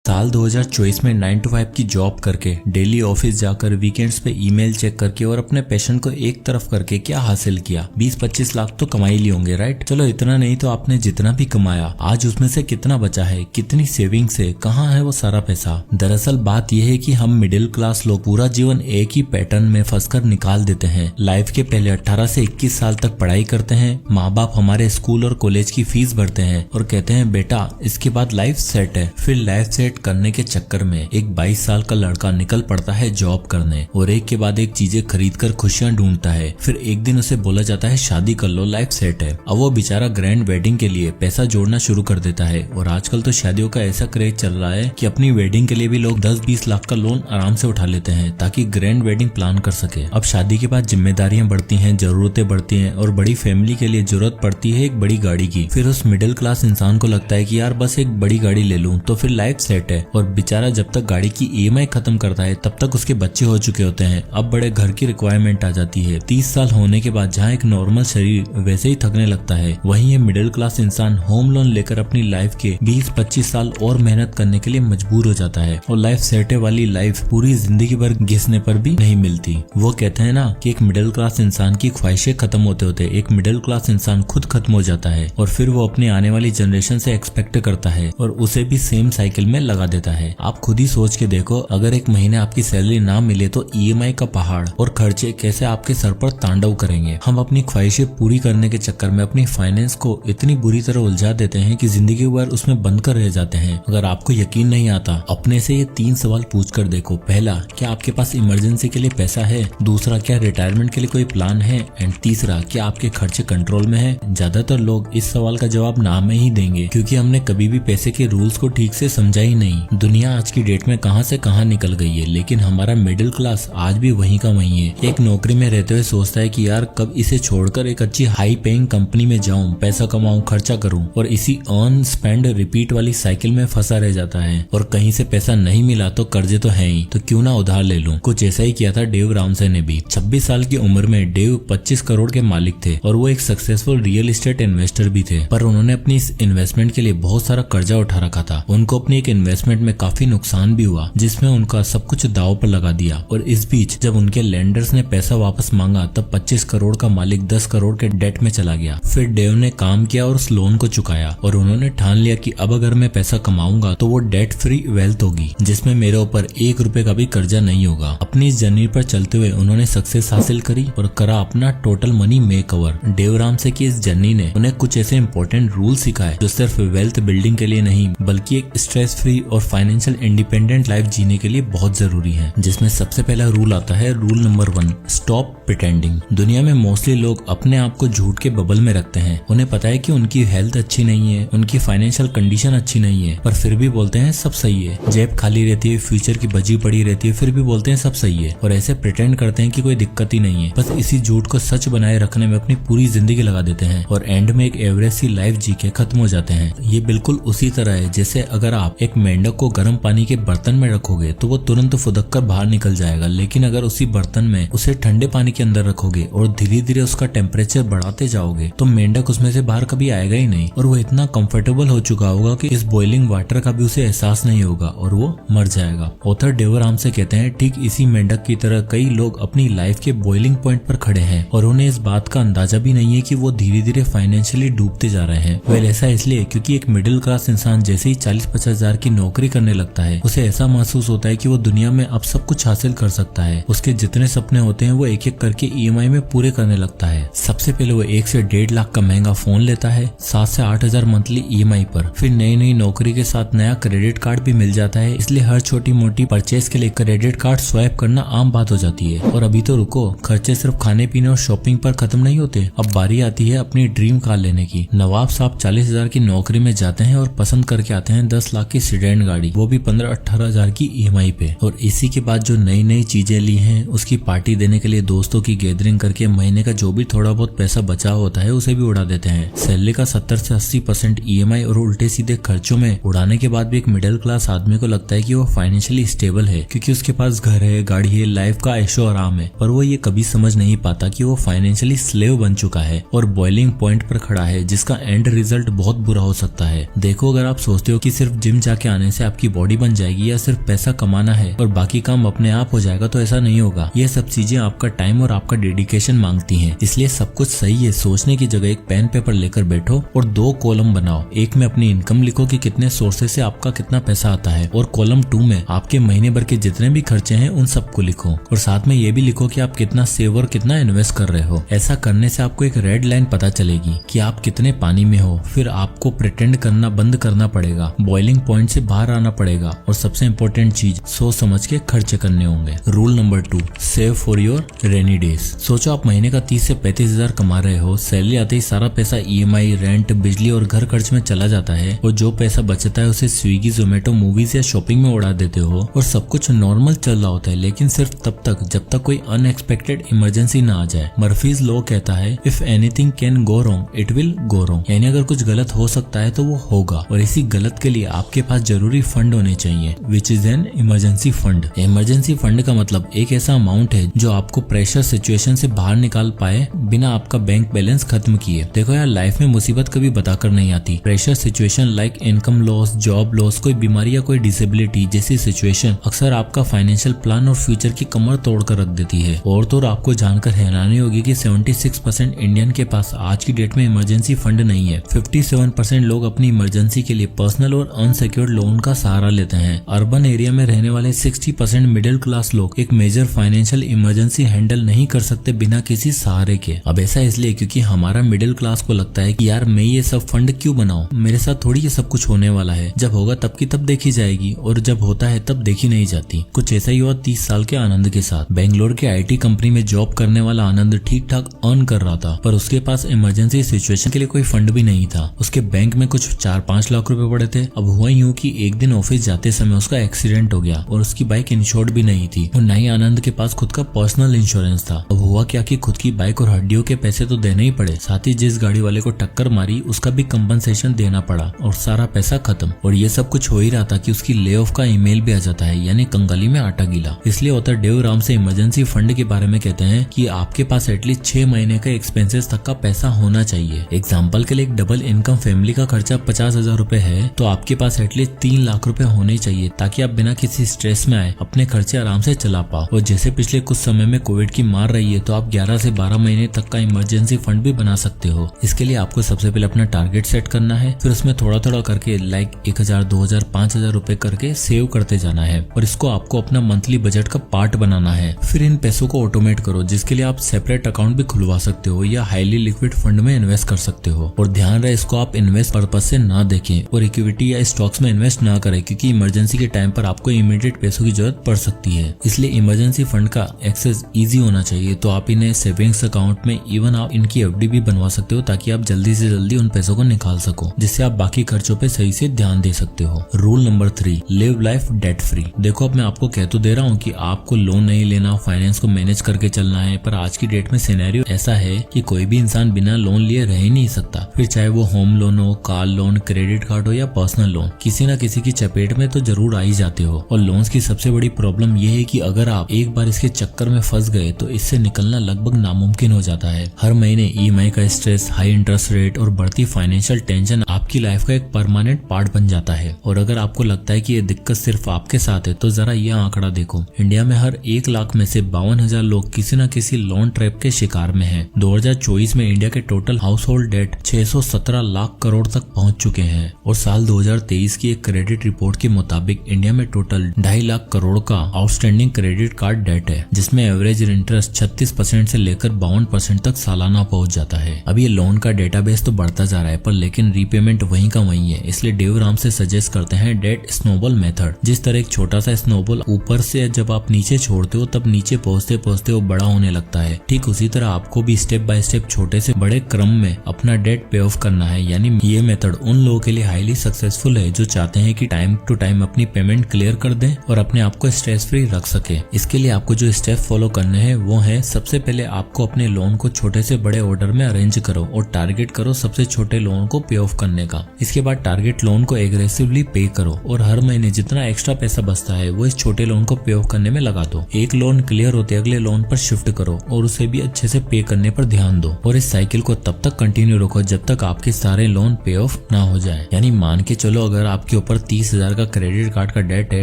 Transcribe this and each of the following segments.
साल 2024 में 9 to 5 की जॉब करके डेली ऑफिस जाकर वीकेंड्स पे ईमेल चेक करके और अपने पैशन को एक तरफ करके क्या हासिल किया? 20-25 लाख तो कमा ही लिए होंगे, राइट? चलो इतना नहीं तो आपने जितना भी कमाया आज उसमें से कितना बचा है, कितनी सेविंग्स है, कहाँ है वो सारा पैसा? दरअसल बात यह है कि हम मिडिल क्लास लोग पूरा जीवन एक ही पैटर्न में फंसकर निकाल देते हैं। लाइफ के पहले 18 से 21 साल तक पढ़ाई करते हैं, माँ बाप हमारे स्कूल और कॉलेज की फीस भरते हैं और कहते हैं बेटा इसके बाद लाइफ सेट है। फिर लाइफ सेट करने के चक्कर में एक 22 साल का लड़का निकल पड़ता है जॉब करने और एक के बाद एक चीजें खरीद कर खुशियां ढूंढता है। फिर एक दिन उसे बोला जाता है शादी कर लो, लाइफ सेट है। अब वो बेचारा ग्रैंड वेडिंग के लिए पैसा जोड़ना शुरू कर देता है और आजकल तो शादियों का ऐसा क्रेज चल रहा है कि अपनी वेडिंग के लिए भी लोग 10-20 लाख का लोन आराम से उठा लेते हैं ताकि ग्रैंड वेडिंग प्लान कर सके। अब शादी के बाद जिम्मेदारियां बढ़ती हैं, जरूरतें बढ़ती हैं और बड़ी फैमिली के लिए जरूरत पड़ती है एक बड़ी गाड़ी की। फिर उस मिडिल क्लास इंसान को लगता है कि यार बस एक बड़ी गाड़ी ले लूं तो फिर लाइफ सेट है। और बेचारा जब तक गाड़ी की ईएमआई खत्म करता है तब तक उसके बच्चे हो चुके होते हैं। अब बड़े घर की रिक्वायरमेंट आ जाती है। 30 साल होने के बाद जहाँ एक नॉर्मल शरीर वैसे ही थकने लगता है, वहीं ये मिडिल क्लास इंसान होम लोन लेकर अपनी लाइफ के 20-25 साल और मेहनत करने के लिए मजबूर हो जाता है और लाइफ सेट वाली लाइफ पूरी जिंदगी भर घिसने पर भी नहीं मिलती। वो कहते हैं ना कि एक मिडिल क्लास इंसान की ख्वाहिशें खत्म होते होते एक मिडिल क्लास इंसान खुद खत्म हो जाता है और फिर वो अपनी आने वाली जनरेशन से एक्सपेक्ट करता है और उसे भी सेम साइकिल में लगा देता है। आप खुद ही सोच के देखो, अगर एक महीने आपकी सैलरी ना मिले तो ईएमआई का पहाड़ और खर्चे कैसे आपके सर पर तांडव करेंगे। हम अपनी ख्वाहिशें पूरी करने के चक्कर में अपनी फाइनेंस को इतनी बुरी तरह उलझा देते हैं कि जिंदगी भर उसमें बंद कर रह जाते हैं। अगर आपको यकीन नहीं आता, अपने से ये 3 सवाल पूछ कर देखो। पहला, क्या आपके पास इमरजेंसी के लिए पैसा है? दूसरा, क्या रिटायरमेंट के लिए कोई प्लान है? एंड तीसरा, क्या आपके खर्चे कंट्रोल में है? ज्यादातर लोग इस सवाल का जवाब ना में ही देंगे क्योंकि हमने कभी भी पैसे के रूल्स को ठीक से समझा ही नहीं। दुनिया आज की डेट में कहां से कहां निकल गई है, लेकिन हमारा मिडिल क्लास आज भी वहीं का वहीं है। एक नौकरी में रहते हुए सोचता है कि यार कब इसे छोड़कर एक अच्छी हाई पेइंग कंपनी में जाऊं, पैसा कमाऊं, खर्चा करूं, और इसी अर्न स्पेंड रिपीट वाली साइकिल में फंसा रह जाता है। और कहीं से पैसा नहीं मिला तो कर्जे तो है ही, तो क्यों ना उधार ले लूं। कुछ ऐसा ही किया था डेव रामसे ने भी। 26 साल की उम्र में डेव 25 करोड़ के मालिक थे और वो एक सक्सेसफुल रियल एस्टेट इन्वेस्टर भी थे, पर उन्होंने अपनी इस इन्वेस्टमेंट के लिए बहुत सारा कर्जा उठा रखा था। उनको अपनी एक इन्वेस्टमेंट में काफी नुकसान भी हुआ जिसमें उनका सब कुछ दांव पर लगा दिया। और इस बीच जब उनके लेंडर्स ने पैसा वापस मांगा तब 25 करोड़ का मालिक 10 करोड़ के डेट में चला गया। फिर डेव ने काम किया और उस लोन को चुकाया और उन्होंने ठान लिया कि अब अगर मैं पैसा कमाऊंगा तो वो डेट फ्री वेल्थ होगी जिसमें मेरे ऊपर 1 रुपए का भी कर्जा नहीं होगा। अपनी इस जर्नी पर चलते हुए उन्होंने सक्सेस हासिल करी और करा अपना total money makeover. Dave Ramsey की इस जर्नी ने उन्हें कुछ ऐसे इंपॉर्टेंट रूल सिखाए जो सिर्फ वेल्थ बिल्डिंग के लिए नहीं बल्कि एक स्ट्रेस फ्री और फाइनेंशियल इंडिपेंडेंट लाइफ जीने के लिए बहुत जरूरी है। जिसमें सबसे पहला रूल आता है रूल नंबर 1, स्टॉप प्रिटेंडिंग। दुनिया में मोस्टली लोग अपने आप को झूठ के बबल में रखते हैं। उन्हें पता है कि उनकी हेल्थ अच्छी नहीं है, उनकी फाइनेंशियल कंडीशन अच्छी नहीं है, पर फिर भी बोलते हैं सब सही है। जेब खाली रहती है, फ्यूचर की बजी पड़ी रहती है, फिर भी बोलते हैं सब सही है और ऐसे प्रिटेंड करते हैं कि कोई दिक्कत ही नहीं है। बस इसी झूठ को सच बनाए रखने में अपनी पूरी जिंदगी लगा देते हैं और एंड में एक एवरेज सी लाइफ जी के खत्म हो जाते हैं। ये बिल्कुल उसी तरह है जैसे अगर आप एक मेंढक को गर्म पानी के बर्तन में रखोगे तो वो तुरंत फुदक कर बाहर निकल जाएगा, लेकिन अगर उसी बर्तन में उसे ठंडे पानी के अंदर रखोगे और धीरे धीरे उसका टेम्परेचर बढ़ाते जाओगे तो मेंढक उसमें से बाहर कभी आएगा ही नहीं और वो इतना कंफर्टेबल हो चुका होगा कि इस बॉइलिंग वाटर का भी उसे एहसास नहीं होगा और वो मर जाएगा। ऑथर डेव रामसे कहते हैं ठीक इसी मेंढक की तरह कई लोग अपनी लाइफ के बॉइलिंग पॉइंट पर खड़े हैं और उन्हें इस बात का अंदाजा भी नहीं है कि वो धीरे धीरे फाइनेंशियली डूबते जा रहे हैं। वेल ऐसा इसलिए क्योंकि एक मिडिल क्लास इंसान जैसे ही 40-50 हजार की नौकरी करने लगता है उसे ऐसा महसूस होता है कि वो दुनिया में अब सब कुछ हासिल कर सकता है। उसके जितने सपने होते हैं वो एक एक करके ईएमआई में पूरे करने लगता है। सबसे पहले वो 1 से 1.5 लाख का महंगा फोन लेता है 7 से 8 हजार मंथली ईएमआई पर। फिर नई नौकरी के साथ नया क्रेडिट कार्ड भी मिल जाता है, इसलिए हर छोटी मोटी परचेज के लिए क्रेडिट कार्ड स्वैप करना आम बात हो जाती है। और अभी तो रुको, खर्चे सिर्फ खाने पीने और शॉपिंग पर खत्म नहीं होते। अब बारी आती है अपनी ड्रीम कार लेने की। नवाब साहब 40 हजार की नौकरी में जाते हैं और पसंद करके आते हैं 10 लाख की सीडेन गाड़ी, वो भी 15-18 हजार की ईएमआई पे। और इसी के बाद जो नई चीजें ली हैं उसकी पार्टी देने के लिए दोस्तों की गैदरिंग करके महीने का जो भी थोड़ा बहुत पैसा बचा होता है उसे भी उड़ा देते हैं। सैलरी का 70 से 80% ईएमआई और उल्टे सीधे खर्चों में उड़ाने के बाद भी एक मिडिल क्लास आदमी को लगता है कि वो फाइनेंशियली स्टेबल है क्योंकि उसके पास घर है, गाड़ी है, लाइफ का ऐशो आराम है। पर वो ये कभी समझ नहीं पाता कि वो फाइनेंशियली स्लेव बन चुका है और बॉइलिंग पॉइंट पर खड़ा है जिसका एंड रिजल्ट बहुत बुरा हो सकता है। देखो, अगर आप सोचते हो कि सिर्फ जिम जाके आने से आपकी बॉडी बन जाएगी या सिर्फ पैसा कमाना है और बाकी काम अपने आप हो जाएगा, तो ऐसा नहीं होगा। ये सब चीजें आपका टाइम और आपका डेडिकेशन मांगती हैं। इसलिए सब कुछ सही है, सोचने की जगह एक पेन पेपर लेकर बैठो और 2 कॉलम बनाओ। एक में अपनी इनकम लिखो कि कितने सोर्सेज से आपका कितना पैसा आता है, और कॉलम 2 में आपके महीने भर के जितने भी खर्चे हैं उन सबको लिखो, और साथ में ये भी लिखो कि आप कितना सेव और कितना इन्वेस्ट कर रहे हो। ऐसा करने से आपको एक रेड लाइन पता चलेगी कि आप कितने पानी में हो। फिर आपको प्रिटेंड करना बंद करना पड़ेगा, बॉइलिंग पॉइंट से बाहर आना पड़ेगा, और सबसे इम्पोर्टेंट चीज सोच समझ के खर्चे करने होंगे। Rule number 2, save for your rainy days. सोचो आप महीने का 30 से 35 हजार कमा रहे हो, सैलरी आते ही सारा पैसा EMI, रेंट, बिजली और घर खर्च में चला जाता है, और जो पैसा बचता है उसे स्विगी, जोमेटो, मूवीज या शॉपिंग में उड़ा देते हो, और सब कुछ नॉर्मल चल रहा होता है, लेकिन सिर्फ तब तक जब तक कोई अनएक्सपेक्टेड इमरजेंसी ना आ जाए। मर्फीज लॉ कहता है if anything can go wrong it will go wrong, यानी अगर कुछ गलत हो सकता है तो वो होगा, और इसी गलत के लिए आपके पास जरूरी फंड होने चाहिए, which is an emergency fund. Emergency fund का मतलब एक ऐसा अमाउंट है जो आपको प्रेशर सिचुएशन से बाहर निकाल पाए बिना आपका बैंक बैलेंस खत्म किए। देखो यार, लाइफ में मुसीबत कभी बताकर नहीं आती। Pressure situation like income loss, job loss, कोई बीमारी या कोई डिसेबिलिटी जैसी सिचुएशन अक्सर आपका फाइनेंशियल प्लान और फ्यूचर की कमर तोड़ कर रख देती है। और तो आपको जानकर हैरानी होगी कि 76% इंडियन के पास आज की डेट में इमरजेंसी फंड नहीं है। 57% लोग अपनी इमरजेंसी के लिए पर्सनल और अनसिक्योर्ड लोन का सहारा लेते हैं। अर्बन एरिया में रहने वाले 60% मिडिल क्लास लोग एक मेजर फाइनेंशियल इमरजेंसी हैंडल नहीं कर सकते बिना किसी सहारे के। अब ऐसा इसलिए क्योंकि हमारा मिडिल क्लास को लगता है कि यार मैं ये सब फंड क्यों बनाऊं, मेरे साथ थोड़ी ये सब कुछ होने वाला है, जब होगा तब की तब देखी जाएगी, और जब होता है तब देखी नहीं जाती। कुछ ऐसा ही हुआ 30 साल के आनंद के साथ। बेंगलोर के IT कंपनी में जॉब करने वाला आनंद ठीक ठाक अर्न कर रहा था, पर उसके पास इमरजेंसी सिचुएशन के लिए कोई फंड भी नहीं था। उसके बैंक में कुछ 4-5 लाख रुपए पड़े थे। अब हुआ यूं कि एक दिन ऑफिस जाते समय उसका एक्सीडेंट हो गया और उसकी बाइक इंश्योर्ड भी नहीं थी, और न ही आनंद के पास खुद का पर्सनल इंश्योरेंस था। अब हुआ क्या कि खुद की बाइक और हड्डियों के पैसे तो देने ही पड़े, साथ ही जिस गाड़ी वाले को टक्कर मारी उसका भी कंपनसेशन देना पड़ा, और सारा पैसा खत्म। और ये सब कुछ हो ही रहा था कि उसकी ले ऑफ का ईमेल भी आ जाता है, यानी कंगाली में आटा गीला। इसलिए ऑथर डेव राम से इमरजेंसी फंड के बारे में कहते हैं कि आपके पास एटलीस्ट 6 महीने का एक्सपेंसेस तक का पैसा होना चाहिए। एग्जाम्पल के लिए एक डबल इनकम फैमिली का खर्चा 50,000 रुपए है, तो आपके पास एटलीस्ट 3 लाख रुपए होने चाहिए, ताकि आप बिना किसी स्ट्रेस में आए अपने खर्चे आराम से चला पाओ। और जैसे पिछले कुछ समय में कोविड की मार रही है, तो आप 11 से 12 महीने तक का इमरजेंसी फंड भी बना सकते हो। इसके लिए आपको सबसे पहले अपना टारगेट सेट करना है, फिर उसमें थोड़ा थोड़ा करके लाइक 1,000, 2,000, 5,000 रुपए करके सेव करते जाना है, और इसको आपको अपना मंथली बजट का पार्ट बनाना है। फिर इन पैसों को ऑटोमेट करो, जिसके लिए आप सेपरेट अकाउंट भी खुलवा सकते हो या हाईली लिक्विड फंड में इन्वेस्ट कर सकते हो। और ध्यान रहे, इसको आप इन्वेस्ट पर्पस से ना देखें और इक्विटी या स्टॉक्स में इन्वेस्ट ना करें, क्योंकि इमरजेंसी के टाइम पर आपको इमीडिएट पैसों की जरूरत पड़ सकती है। इसलिए इमरजेंसी फंड का एक्सेस इजी होना चाहिए, तो आप इन्हें सेविंग्स अकाउंट में, इवन आप इनकी FD भी बनवा सकते हो, ताकि आप जल्दी से जल्दी उन पैसों को निकाल सको, जिससे आप बाकी खर्चों पे सही से ध्यान दे सकते हो। Rule number 3, live life debt free. देखो, अब मैं आपको कह तो दे रहा हूँ कि आपको लोन नहीं लेना, फाइनेंस को मैनेज करके चलना है, पर आज की डेट में सिनेरियो ऐसा है कि कोई भी इंसान बिना लोन लिए रह ही नहीं सकता। फिर चाहे वो होम लोन हो, कार लोन, क्रेडिट कार्ड हो या पर्सनल लोन, किसी न किसी की चपेट में तो जरूर आ ही जाते हो। और लोन्स की सबसे बड़ी प्रॉब्लम ये है कि अगर आप एक बार इसके चक्कर में फंस गए तो इससे निकलना लगभग नामुमकिन हो जाता है। हर महीने EMI का स्ट्रेस, हाई इंटरेस्ट रेट और बढ़ती फाइनेंशियल टेंशन आपकी लाइफ का एक परमानेंट पार्ट बन जाता है। और अगर आपको लगता है कि ये दिक्कत सिर्फ आपके साथ है, तो जरा ये आंकड़ा देखो, इंडिया में हर 1 लाख में से 52,000 लोग किसी न किसी लोन ट्रैप के शिकार में हैं। 2024 में इंडिया के total household debt 617 lakh crore तक पहुंच चुके हैं, और साल 2023 की एक क्रेडिट रिपोर्ट के मुताबिक इंडिया में टोटल 2.5 लाख करोड़ का आउटस्टैंडिंग क्रेडिट कार्ड डेट है, जिसमें एवरेज इंटरेस्ट 36% से लेकर 52% तक सालाना पहुंच जाता है। अब ये लोन का डेटाबेस तो बढ़ता जा रहा है, पर लेकिन रीपेमेंट वहीं का वहीं है। इसलिए डेव राम से सजेस्ट करते हैं डेट स्नोबॉल मेथड। जिस तरह एक छोटा सा स्नोबॉल ऊपर से जब आप नीचे छोड़ते हो, तब नीचे पहुंचते पहुंचते वो बड़ा होने लगता है। ठीक उसी तरह आपको भी स्टेप बाय स्टेप छोटे से बड़े क्रम में अपना डेट पे ऑफ करना है। यानी ये मेथड उन लोगों के लिए हाईली सक्सेसफुल है जो चाहते हैं कि टाइम टू टाइम अपनी पेमेंट क्लियर कर दें और अपने आप को स्ट्रेस फ्री रख सके। इसके लिए आपको जो स्टेप फॉलो करने हैं वो है, सबसे पहले आपको अपने लोन को छोटे से बड़े ऑर्डर में अरेंज करो और टारगेट करो सबसे छोटे लोन को पे ऑफ करने का। इसके बाद टारगेट लोन को एग्रेसिवली पे करो और हर महीने जितना एक्स्ट्रा पैसा बचता है वो इस छोटे लोन को पे ऑफ करने में लगा दो। एक लोन क्लियर होते अगले लोन पर शिफ्ट करो और उसे भी अच्छे से पे करने पर ध्यान दो, और इस साइकिल को तब तक कंटिन्यू रखो जब तक आपके सारे लोन पे ऑफ ना हो जाए। यानी मान के चलो, अगर आपके ऊपर 30,000 का क्रेडिट कार्ड का डेट है,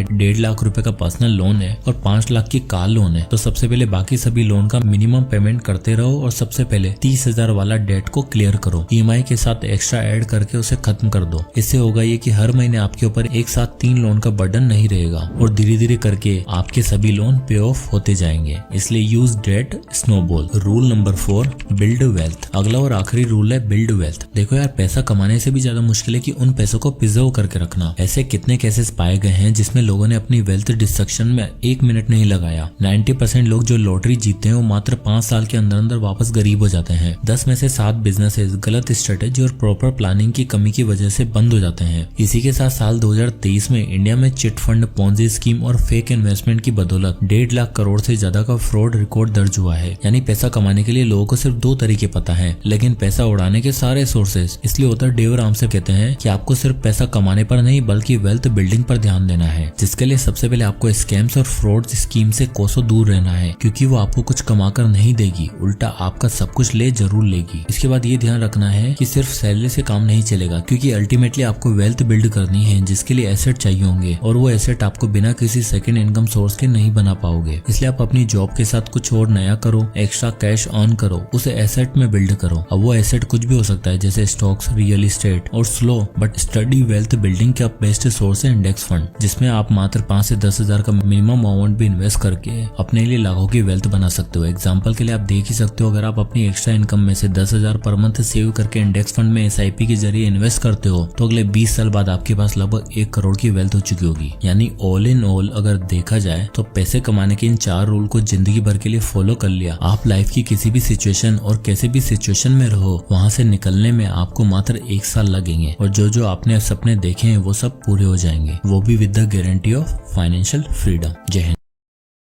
1.5 लाख रुपए का पर्सनल लोन है और 5 लाख की कार लोन है, तो सबसे पहले बाकी सभी लोन का मिनिमम पेमेंट करते रहो और सबसे पहले 30,000 वाला डेट को क्लियर करो। ईएमआई के साथ एक्स्ट्रा ऐड करके उसे खत्म कर दो। इससे होगा ये कि हर महीने आपके ऊपर एक साथ 3 लोन का बर्डन नहीं रहेगा और धीरे धीरे करके आपके सभी लोन पे ऑफ होते जाएंगे। इसलिए use debt snowball. Rule number 4, build wealth. अगला और आखिरी रूल है बिल्ड वेल्थ। देखो यार, पैसा कमाने से भी ज्यादा मुश्किल है कि उन पैसों को प्रिजर्व करके रखना। ऐसे कितने केसेस पाए गए हैं जिसमें लोगों ने अपनी वेल्थ डिस्ट्रक्शन में 1 मिनट नहीं लगाया। 90% लोग जो लॉटरी जीतते हैं वो मात्र 5 साल के अंदर अंदर वापस गरीब हो जाते हैं। 10 में से 7 बिजनेसेस गलत स्ट्रेटेजी और प्रॉपर प्लानिंग की कमी की वजह से बंद हो जाते हैं। इसी के साथ साल 2023 में इंडिया में चिट फंड, पोंजी स्कीम और फेक इन्वेस्टमेंट की बदौलत 1.5 लाख करोड़ से ज्यादा का फ्रॉड रिकॉर्ड दर्ज हुआ है। यानी पैसा कमाने के लिए लोगों को सिर्फ 2 तरीके पता है, लेकिन पैसा उड़ाने के सारे सोर्सेस। इसलिए ऑथर डेव रामसे कहते हैं कि आपको सिर्फ पैसा कमाने पर नहीं बल्कि वेल्थ बिल्डिंग पर ध्यान देना है, जिसके लिए सबसे पहले आपको स्कैम्स और फ्रॉड स्कीम से कोसों दूर रहना है, क्योंकि वो आपको कुछ कमाकर नहीं देगी, उल्टा आपका सब कुछ ले जरूर लेगी। इसके बाद ये ध्यान रखना है कि सिर्फ सैलरी से काम नहीं चलेगा, क्योंकि अल्टीमेटली आपको वेल्थ बिल्ड करनी है, जिसके लिए एसेट चाहिए होंगे और वो एसेट आपको बिना किसी सेकंड इनकम सोर्स के नहीं बना पाओगे। इसलिए आप अपनी जॉब के साथ कुछ और नया करो, एक्स्ट्रा कैश अर्न करो, उसे एसेट में बिल्ड करो। अब वो एसेट कुछ भी हो सकता है, जैसे स्टॉक्स, रियल एस्टेट और slow but study wealth building का बेस्ट सोर्स है इंडेक्स फंड, जिसमें आप मात्र 5 से 10,000 का मिनिमम अमाउंट भी इन्वेस्ट करके अपने लिए लाखों की वेल्थ बना सकते हो। एग्जाम्पल के लिए आप देख ही सकते हो, अगर आप अपनी एक्स्ट्रा इनकम में से 10,000 पर मंथ सेव करके इंडेक्स फंड में SIP के जरिए इन्वेस्ट करते हो तो अगले 20 साल बाद आपके पास लगभग 1 करोड़ की वेल्थ हो चुकी होगी। यानी ऑल इन ऑल अगर देखा जाए तो पैसे कमाने के इन 4 रूल को जिंदगी भर के लिए फॉलो कर लिया, आप लाइफ की किसी भी सिचुएशन और कैसे भी सिचुएशन में रहो, वहां से निकलने में आपको मात्र 1 साल लगेंगे और जो आपने सपने देखे हैं वो सब पूरे हो जाएंगे, वो भी with the guarantee of financial freedom. जय हिंद।